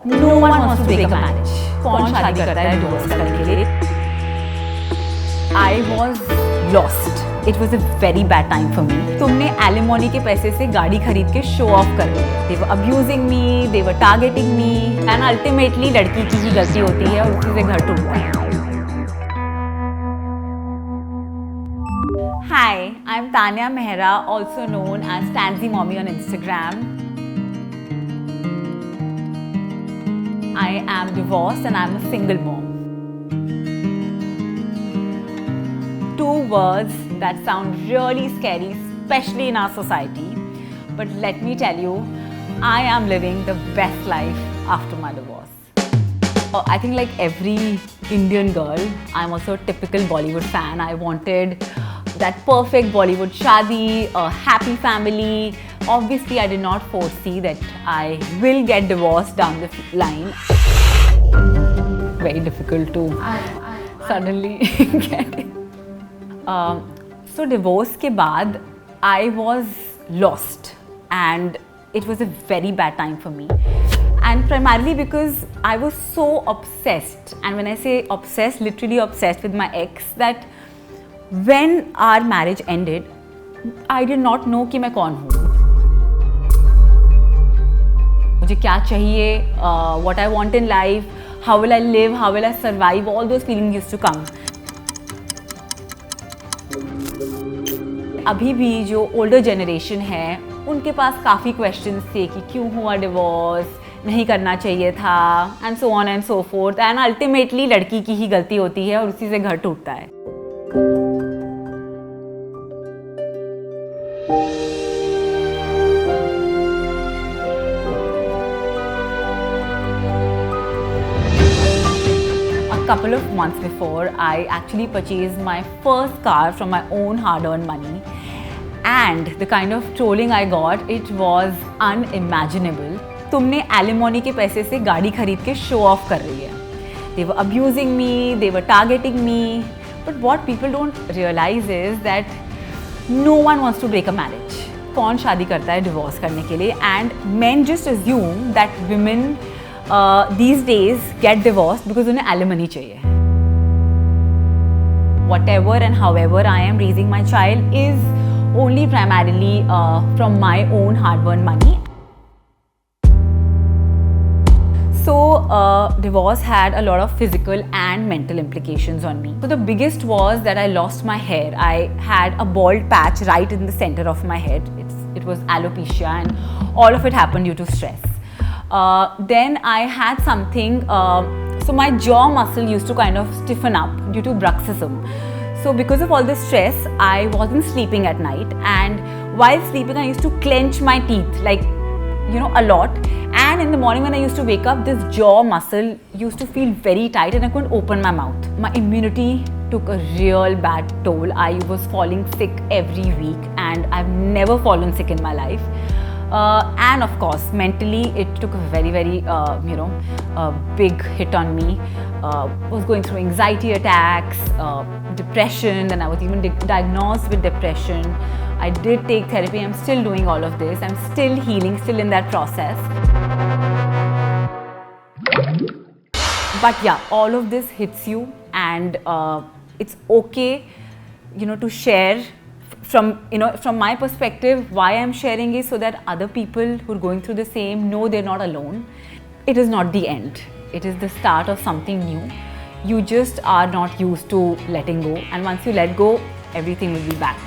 No one wants to break a marriage. कौन शादी करता है डिवोर्स करने के लिए? I was lost. It was a very bad time for me. तुमने एलिमोनी के पैसे से गाड़ी खरीद के शो ऑफ कर ली. They were abusing me, they were targeting me, and ultimately लड़की की ही गलती होती है और उसी से घर टूटता है. Hi, I'm Tanya Mehra, also known as Tansy Mommy on Instagram. I am divorced and I'm a single mom. Two words that sound really scary, especially in our society. But let me tell you, I am living the best life after my divorce. I think like every Indian girl, I'm also a typical Bollywood fan. I wanted that perfect Bollywood shadi, a happy family. Obviously, I did not foresee that I will get divorced down the line. Very difficult to suddenly get it. So divorce के बाद I was lost and it was a very bad time for me. And primarily because I was so obsessed, and when I say obsessed, literally obsessed with my ex, that when our marriage ended, I did not know कि मैं कौन हूँ, मुझे क्या चाहिए, what I want in life, how will I live, how will I survive, all those feelings used to come. अभी भी जो ओल्डर जनरेशन है उनके पास काफ़ी क्वेश्चंस थे कि क्यों हुआ डिवोर्स, नहीं करना चाहिए था, and so on and so fourth, and ultimately लड़की की ही गलती होती है और उसी से घर टूटता है. A couple of months before, I actually purchased my first car from my own hard-earned money, and the kind of trolling I got, it was unimaginable. तुमने एलिमोनी के पैसे से गाड़ी खरीद के शो ऑफ कर रही है. They were abusing me, they were targeting me, but what people don't realize is that no one wants to break a marriage. कौन शादी करता है डिवोर्स करने के लिए? And men just assume that women these days get divorced because उन्हें alimony चाहिए. Whatever and however I am raising my child is only primarily from my own hard-earned money. So divorce had a lot of physical and mental implications on me. So the biggest was that I lost my hair. I had a bald patch right in the center of my head. It was alopecia, and all of it happened due to stress. Then I had something, so my jaw muscle used to kind of stiffen up due to bruxism. So because of all this stress, I wasn't sleeping at night, and while sleeping I used to clench my teeth, like, you know, a lot. And in the morning when I used to wake up, this jaw muscle used to feel very tight and I couldn't open my mouth. My immunity took a real bad toll. I was falling sick every week, and I've never fallen sick in my life. And of course, mentally, it took a very, very, big hit on me. I was going through anxiety attacks, depression, and I was even diagnosed with depression. I did take therapy. I'm still doing all of this. I'm still healing, still in that process. But yeah, all of this hits you, and it's okay, to share. From my perspective, why I'm sharing is so that other people who are going through the same know they're not alone. It is not the end. It is the start of something new. You just are not used to letting go, and once you let go, everything will be back.